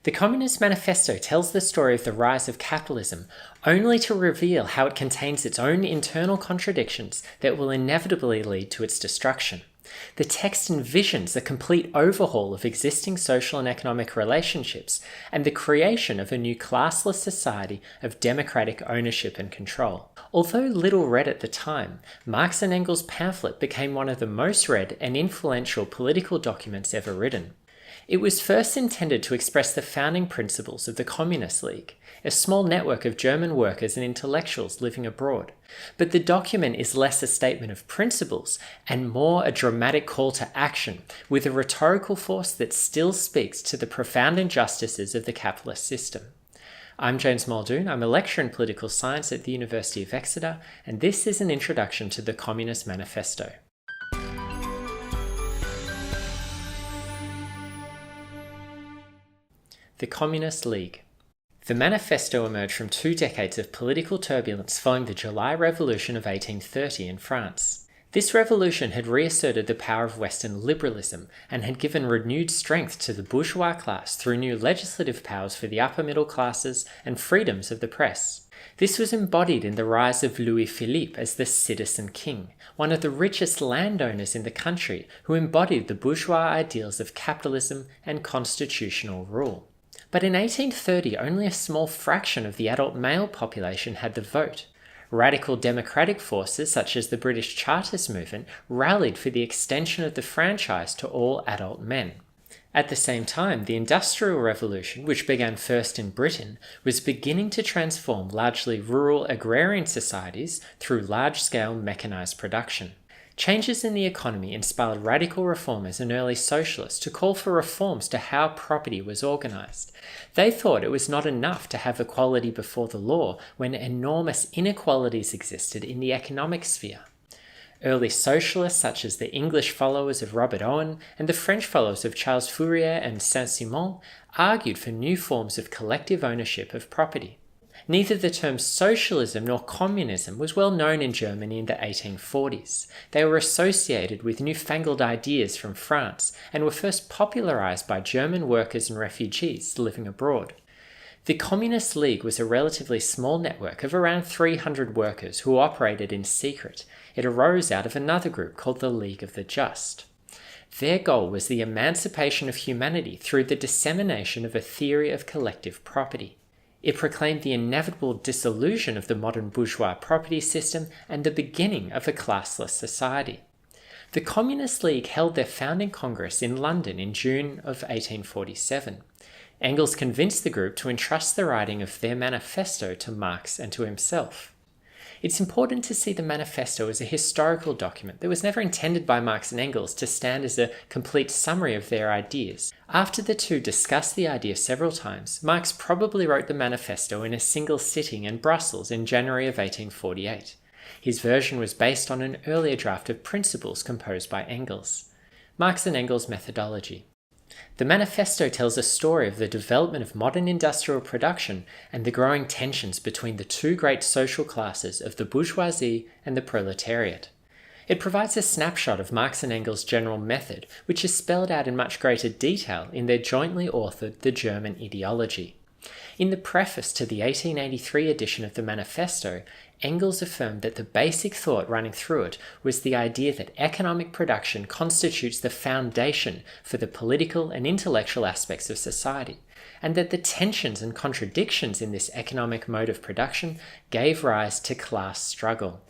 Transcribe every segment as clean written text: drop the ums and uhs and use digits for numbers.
The Communist Manifesto tells the story of the rise of capitalism, only to reveal how it contains its own internal contradictions that will inevitably lead to its destruction. The text envisions a complete overhaul of existing social and economic relationships and the creation of a new classless society of democratic ownership and control. Although little read at the time, Marx and Engels' pamphlet became one of the most read and influential political documents ever written. It was first intended to express the founding principles of the Communist League, a small network of German workers and intellectuals living abroad. But the document is less a statement of principles and more a dramatic call to action, with a rhetorical force that still speaks to the profound injustices of the capitalist system. I'm James Muldoon. I'm a lecturer in political science at the University of Exeter, and this is an introduction to the Communist Manifesto. The Communist League. The Manifesto emerged from 2 decades of political turbulence following the July Revolution of 1830 in France. This revolution had reasserted the power of Western liberalism and had given renewed strength to the bourgeois class through new legislative powers for the upper middle classes and freedoms of the press. This was embodied in the rise of Louis-Philippe as the citizen king, one of the richest landowners in the country who embodied the bourgeois ideals of capitalism and constitutional rule. But in 1830, only a small fraction of the adult male population had the vote. Radical democratic forces such as the British Chartist movement rallied for the extension of the franchise to all adult men. At the same time, the Industrial Revolution, which began first in Britain, was beginning to transform largely rural agrarian societies through large-scale mechanized production. Changes in the economy inspired radical reformers and early socialists to call for reforms to how property was organized. They thought it was not enough to have equality before the law when enormous inequalities existed in the economic sphere. Early socialists such as the English followers of Robert Owen and the French followers of Charles Fourier and Saint-Simon argued for new forms of collective ownership of property. Neither the term socialism nor communism was well known in Germany in the 1840s. They were associated with newfangled ideas from France and were first popularized by German workers and refugees living abroad. The Communist League was a relatively small network of around 300 workers who operated in secret. It arose out of another group called the League of the Just. Their goal was the emancipation of humanity through the dissemination of a theory of collective property. It proclaimed the inevitable dissolution of the modern bourgeois property system and the beginning of a classless society. The Communist League held their founding congress in London in June of 1847. Engels convinced the group to entrust the writing of their manifesto to Marx and to himself. It's important to see the manifesto as a historical document that was never intended by Marx and Engels to stand as a complete summary of their ideas. After the two discussed the idea several times, Marx probably wrote the manifesto in a single sitting in Brussels in January of 1848. His version was based on an earlier draft of principles composed by Engels. Marx and Engels' methodology. The manifesto tells a story of the development of modern industrial production and the growing tensions between the two great social classes of the bourgeoisie and the proletariat. It provides a snapshot of Marx and Engels' general method, which is spelled out in much greater detail in their jointly authored The German Ideology. In the preface to the 1883 edition of the Manifesto, Engels affirmed that the basic thought running through it was the idea that economic production constitutes the foundation for the political and intellectual aspects of society, and that the tensions and contradictions in this economic mode of production gave rise to class struggle.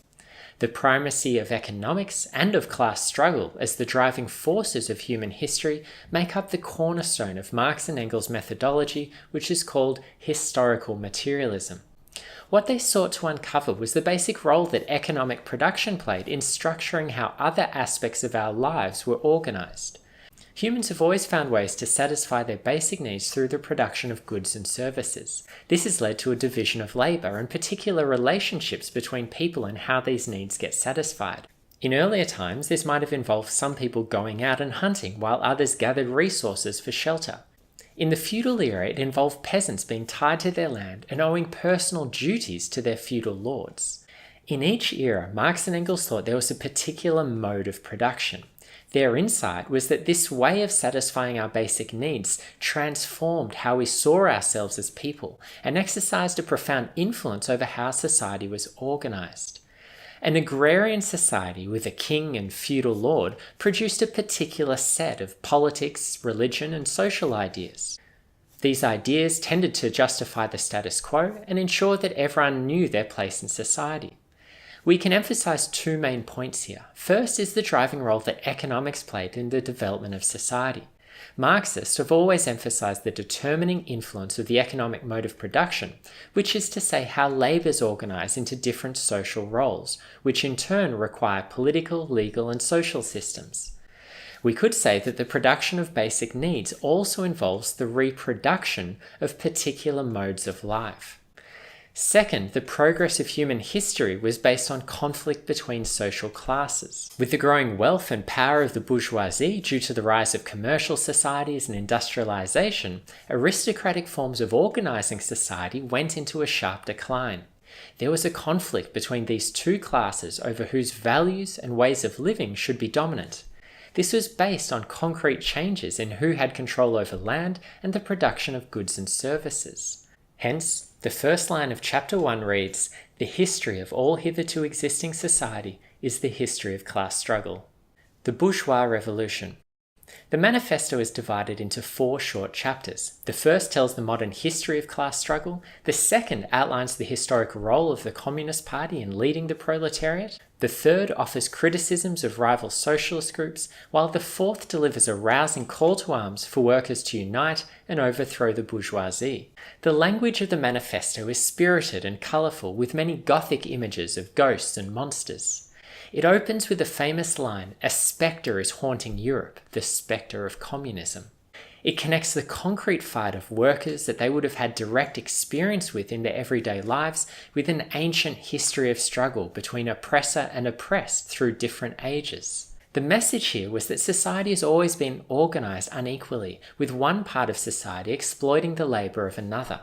The primacy of economics and of class struggle as the driving forces of human history make up the cornerstone of Marx and Engels' methodology, which is called historical materialism. What they sought to uncover was the basic role that economic production played in structuring how other aspects of our lives were organized. Humans have always found ways to satisfy their basic needs through the production of goods and services. This has led to a division of labor and particular relationships between people and how these needs get satisfied. In earlier times, this might have involved some people going out and hunting while others gathered resources for shelter. In the feudal era, it involved peasants being tied to their land and owing personal duties to their feudal lords. In each era, Marx and Engels thought there was a particular mode of production. Their insight was that this way of satisfying our basic needs transformed how we saw ourselves as people and exercised a profound influence over how society was organized. An agrarian society with a king and feudal lord produced a particular set of politics, religion, and social ideas. These ideas tended to justify the status quo and ensure that everyone knew their place in society. We can emphasize two main points here. First is the driving role that economics played in the development of society. Marxists have always emphasized the determining influence of the economic mode of production, which is to say how labor is organized into different social roles, which in turn require political, legal, and social systems. We could say that the production of basic needs also involves the reproduction of particular modes of life. Second, the progress of human history was based on conflict between social classes. With the growing wealth and power of the bourgeoisie due to the rise of commercial societies and industrialization, aristocratic forms of organizing society went into a sharp decline. There was a conflict between these two classes over whose values and ways of living should be dominant. This was based on concrete changes in who had control over land and the production of goods and services. Hence, the first line of Chapter 1 reads, "The history of all hitherto existing society is the history of class struggle." The Bourgeois Revolution. The Manifesto is divided into 4 short chapters. The first tells the modern history of class struggle. The second outlines the historic role of the Communist Party in leading the proletariat. The third offers criticisms of rival socialist groups, while the fourth delivers a rousing call to arms for workers to unite and overthrow the bourgeoisie. The language of the Manifesto is spirited and colourful, with many Gothic images of ghosts and monsters. It opens with the famous line, "A spectre is haunting Europe, the spectre of communism." It connects the concrete fight of workers that they would have had direct experience with in their everyday lives with an ancient history of struggle between oppressor and oppressed through different ages. The message here was that society has always been organized unequally, with one part of society exploiting the labor of another.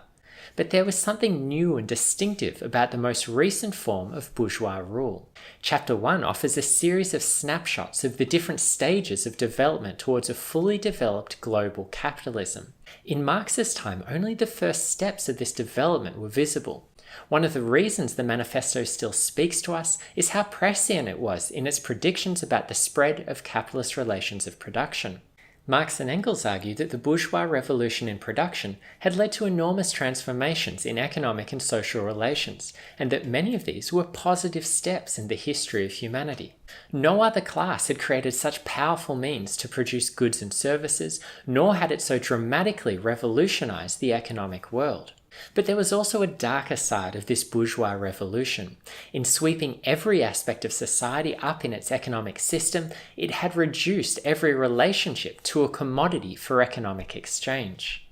But there was something new and distinctive about the most recent form of bourgeois rule. Chapter 1 offers a series of snapshots of the different stages of development towards a fully developed global capitalism. In Marx's time, only the first steps of this development were visible. One of the reasons the Manifesto still speaks to us is how prescient it was in its predictions about the spread of capitalist relations of production. Marx and Engels argued that the bourgeois revolution in production had led to enormous transformations in economic and social relations, and that many of these were positive steps in the history of humanity. No other class had created such powerful means to produce goods and services, nor had it so dramatically revolutionized the economic world. But there was also a darker side of this bourgeois revolution. In sweeping every aspect of society up in its economic system, it had reduced every relationship to a commodity for economic exchange.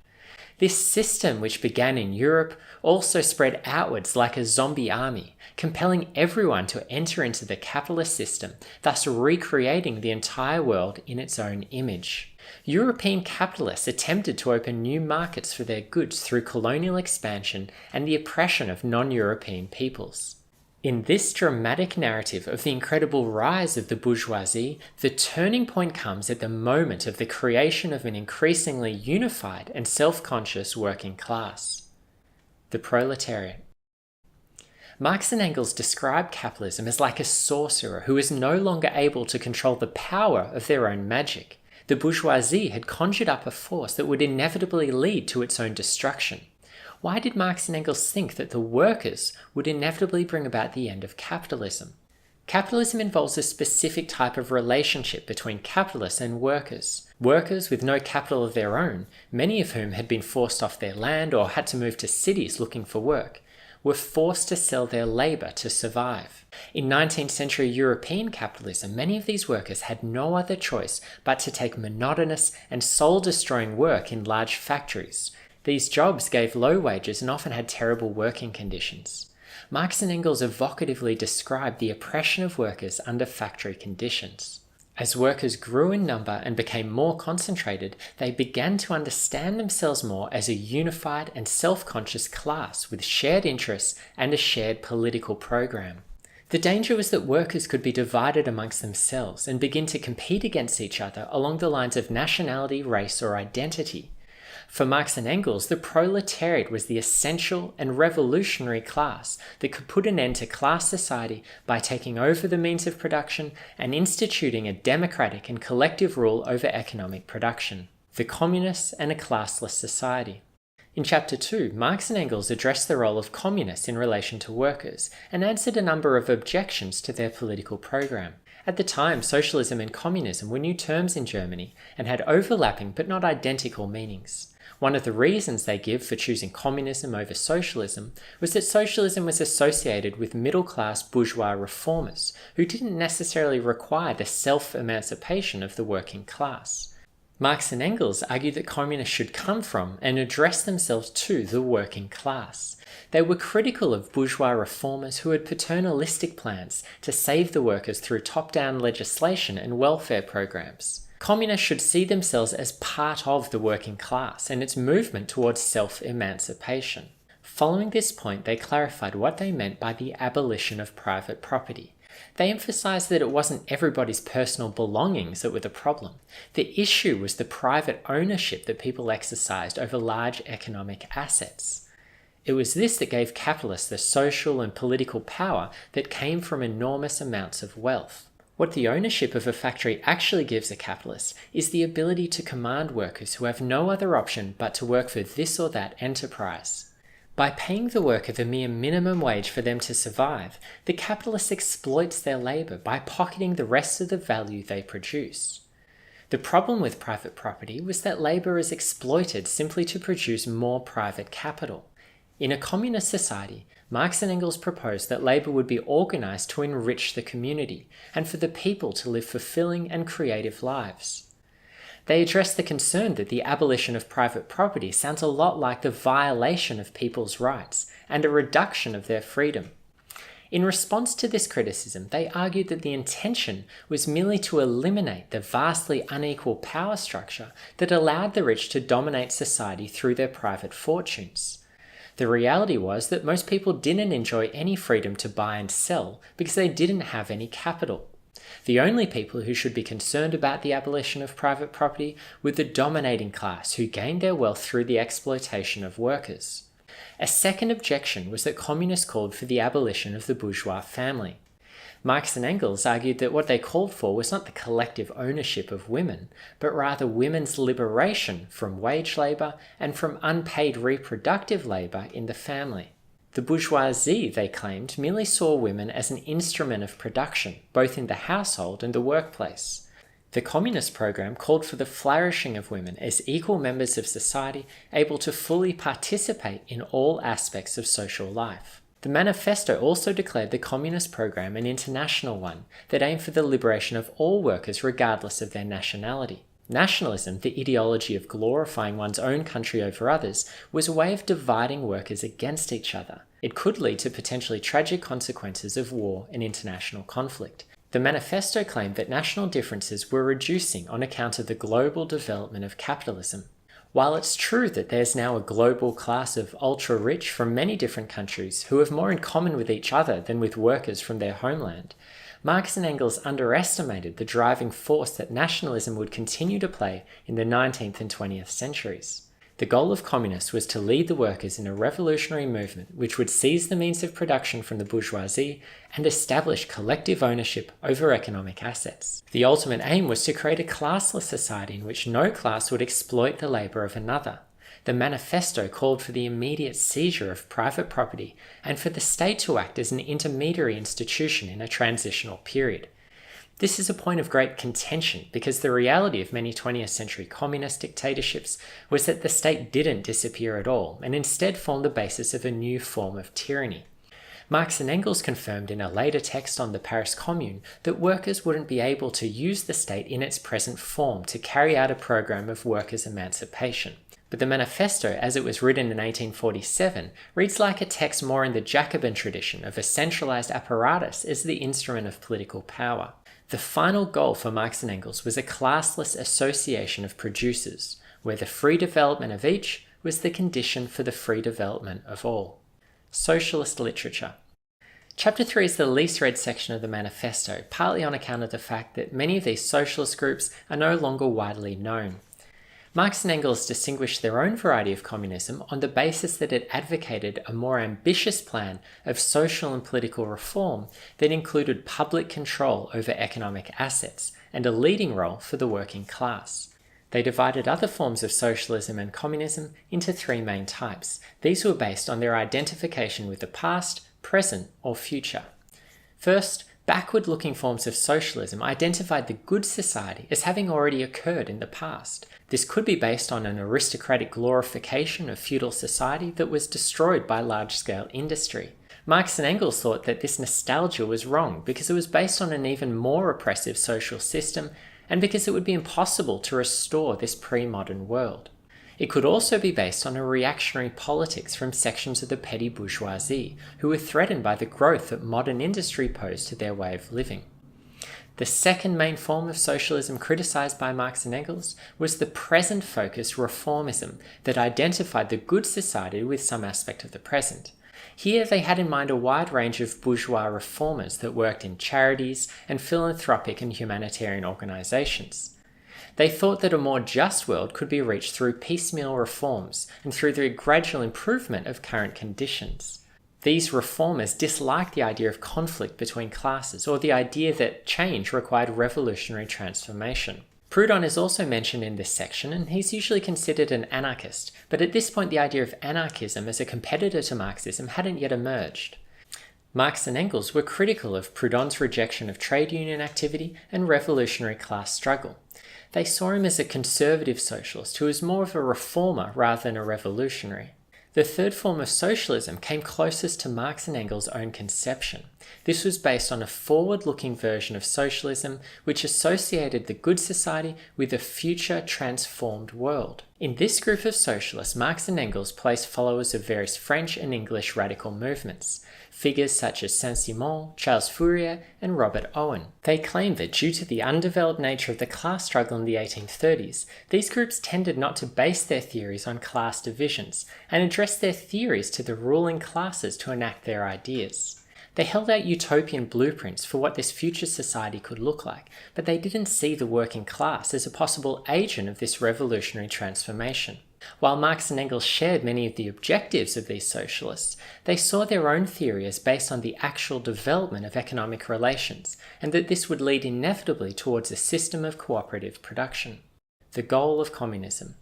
This system, which began in Europe, also spread outwards like a zombie army, compelling everyone to enter into the capitalist system, thus recreating the entire world in its own image. European capitalists attempted to open new markets for their goods through colonial expansion and the oppression of non-European peoples. In this dramatic narrative of the incredible rise of the bourgeoisie, the turning point comes at the moment of the creation of an increasingly unified and self-conscious working class. The proletariat. Marx and Engels describe capitalism as like a sorcerer who is no longer able to control the power of their own magic. The bourgeoisie had conjured up a force that would inevitably lead to its own destruction. Why did Marx and Engels think that the workers would inevitably bring about the end of capitalism? Capitalism involves a specific type of relationship between capitalists and workers. Workers with no capital of their own, many of whom had been forced off their land or had to move to cities looking for work, were forced to sell their labor to survive. In 19th century European capitalism, many of these workers had no other choice but to take monotonous and soul-destroying work in large factories. These jobs gave low wages and often had terrible working conditions. Marx and Engels evocatively described the oppression of workers under factory conditions. As workers grew in number and became more concentrated, they began to understand themselves more as a unified and self-conscious class with shared interests and a shared political program. The danger was that workers could be divided amongst themselves and begin to compete against each other along the lines of nationality, race, or identity. For Marx and Engels, the proletariat was the essential and revolutionary class that could put an end to class society by taking over the means of production and instituting a democratic and collective rule over economic production. The communists and a classless society. In Chapter 2, Marx and Engels addressed the role of communists in relation to workers and answered a number of objections to their political program. At the time, socialism and communism were new terms in Germany and had overlapping but not identical meanings. One of the reasons they give for choosing communism over socialism was that socialism was associated with middle-class bourgeois reformers who didn't necessarily require the self-emancipation of the working class. Marx and Engels argued that communists should come from and address themselves to the working class. They were critical of bourgeois reformers who had paternalistic plans to save the workers through top-down legislation and welfare programs. Communists should see themselves as part of the working class and its movement towards self-emancipation. Following this point, they clarified what they meant by the abolition of private property. They emphasized that it wasn't everybody's personal belongings that were the problem. The issue was the private ownership that people exercised over large economic assets. It was this that gave capitalists the social and political power that came from enormous amounts of wealth. What the ownership of a factory actually gives a capitalist is the ability to command workers who have no other option but to work for this or that enterprise. By paying the worker the mere minimum wage for them to survive, the capitalist exploits their labor by pocketing the rest of the value they produce. The problem with private property was that labor is exploited simply to produce more private capital. In a communist society, Marx and Engels proposed that labor would be organized to enrich the community and for the people to live fulfilling and creative lives. They addressed the concern that the abolition of private property sounds a lot like the violation of people's rights and a reduction of their freedom. In response to this criticism, they argued that the intention was merely to eliminate the vastly unequal power structure that allowed the rich to dominate society through their private fortunes. The reality was that most people didn't enjoy any freedom to buy and sell because they didn't have any capital. The only people who should be concerned about the abolition of private property were the dominating class who gained their wealth through the exploitation of workers. A second objection was that communists called for the abolition of the bourgeois family. Marx and Engels argued that what they called for was not the collective ownership of women, but rather women's liberation from wage labor and from unpaid reproductive labor in the family. The bourgeoisie, they claimed, merely saw women as an instrument of production, both in the household and the workplace. The communist program called for the flourishing of women as equal members of society, able to fully participate in all aspects of social life. The Manifesto also declared the communist program an international one that aimed for the liberation of all workers regardless of their nationality. Nationalism, the ideology of glorifying one's own country over others, was a way of dividing workers against each other. It could lead to potentially tragic consequences of war and international conflict. The Manifesto claimed that national differences were reducing on account of the global development of capitalism. While it's true that there's now a global class of ultra-rich from many different countries who have more in common with each other than with workers from their homeland, Marx and Engels underestimated the driving force that nationalism would continue to play in the 19th and 20th centuries. The goal of communists was to lead the workers in a revolutionary movement which would seize the means of production from the bourgeoisie and establish collective ownership over economic assets. The ultimate aim was to create a classless society in which no class would exploit the labor of another. The Manifesto called for the immediate seizure of private property and for the state to act as an intermediary institution in a transitional period. This is a point of great contention because the reality of many 20th century communist dictatorships was that the state didn't disappear at all and instead formed the basis of a new form of tyranny. Marx and Engels confirmed in a later text on the Paris Commune that workers wouldn't be able to use the state in its present form to carry out a program of workers' emancipation. But the Manifesto, as it was written in 1847, reads like a text more in the Jacobin tradition of a centralized apparatus as the instrument of political power. The final goal for Marx and Engels was a classless association of producers, where the free development of each was the condition for the free development of all. Socialist literature. Chapter 3 is the least read section of the Manifesto, partly on account of the fact that many of these socialist groups are no longer widely known. Marx and Engels distinguished their own variety of communism on the basis that it advocated a more ambitious plan of social and political reform that included public control over economic assets and a leading role for the working class. They divided other forms of socialism and communism into three main types. These were based on their identification with the past, present, or future. First, backward-looking forms of socialism identified the good society as having already occurred in the past. This could be based on an aristocratic glorification of feudal society that was destroyed by large-scale industry. Marx and Engels thought that this nostalgia was wrong because it was based on an even more oppressive social system and because it would be impossible to restore this pre-modern world. It could also be based on a reactionary politics from sections of the petty bourgeoisie, who were threatened by the growth that modern industry posed to their way of living. The second main form of socialism criticized by Marx and Engels was the present-focused reformism that identified the good society with some aspect of the present. Here they had in mind a wide range of bourgeois reformers that worked in charities and philanthropic and humanitarian organizations. They thought that a more just world could be reached through piecemeal reforms and through the gradual improvement of current conditions. These reformers disliked the idea of conflict between classes or the idea that change required revolutionary transformation. Proudhon is also mentioned in this section, and he's usually considered an anarchist, but at this point the idea of anarchism as a competitor to Marxism hadn't yet emerged. Marx and Engels were critical of Proudhon's rejection of trade union activity and revolutionary class struggle. They saw him as a conservative socialist who was more of a reformer rather than a revolutionary. The third form of socialism came closest to Marx and Engels' own conception. This was based on a forward-looking version of socialism which associated the good society with a future transformed world. In this group of socialists, Marx and Engels placed followers of various French and English radical movements, figures such as Saint-Simon, Charles Fourier, and Robert Owen. They claimed that due to the undeveloped nature of the class struggle in the 1830s, these groups tended not to base their theories on class divisions and address their theories to the ruling classes to enact their ideas. They held out utopian blueprints for what this future society could look like, but they didn't see the working class as a possible agent of this revolutionary transformation. While Marx and Engels shared many of the objectives of these socialists, they saw their own theory as based on the actual development of economic relations, and that this would lead inevitably towards a system of cooperative production. The goal of communism.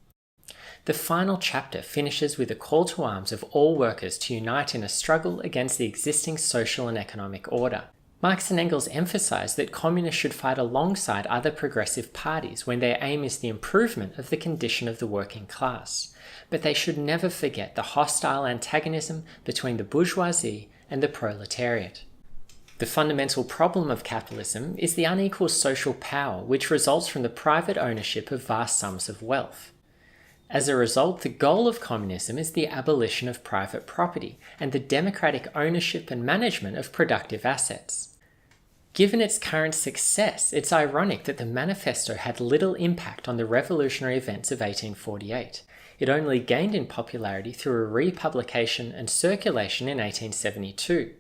The final chapter finishes with a call to arms of all workers to unite in a struggle against the existing social and economic order. Marx and Engels emphasized that communists should fight alongside other progressive parties when their aim is the improvement of the condition of the working class, but they should never forget the hostile antagonism between the bourgeoisie and the proletariat. The fundamental problem of capitalism is the unequal social power which results from the private ownership of vast sums of wealth. As a result, the goal of communism is the abolition of private property and the democratic ownership and management of productive assets. Given its current success, it's ironic that the Manifesto had little impact on the revolutionary events of 1848. It only gained in popularity through a republication and circulation in 1872.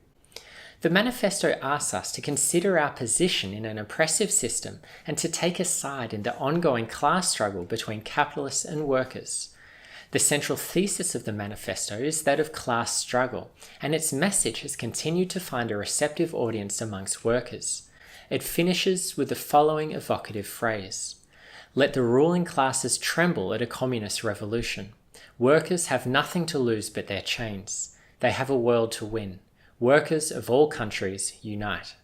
The Manifesto asks us to consider our position in an oppressive system and to take a side in the ongoing class struggle between capitalists and workers. The central thesis of the Manifesto is that of class struggle, and its message has continued to find a receptive audience amongst workers. It finishes with the following evocative phrase: "Let the ruling classes tremble at a communist revolution. Workers have nothing to lose but their chains. They have a world to win. Workers of all countries unite."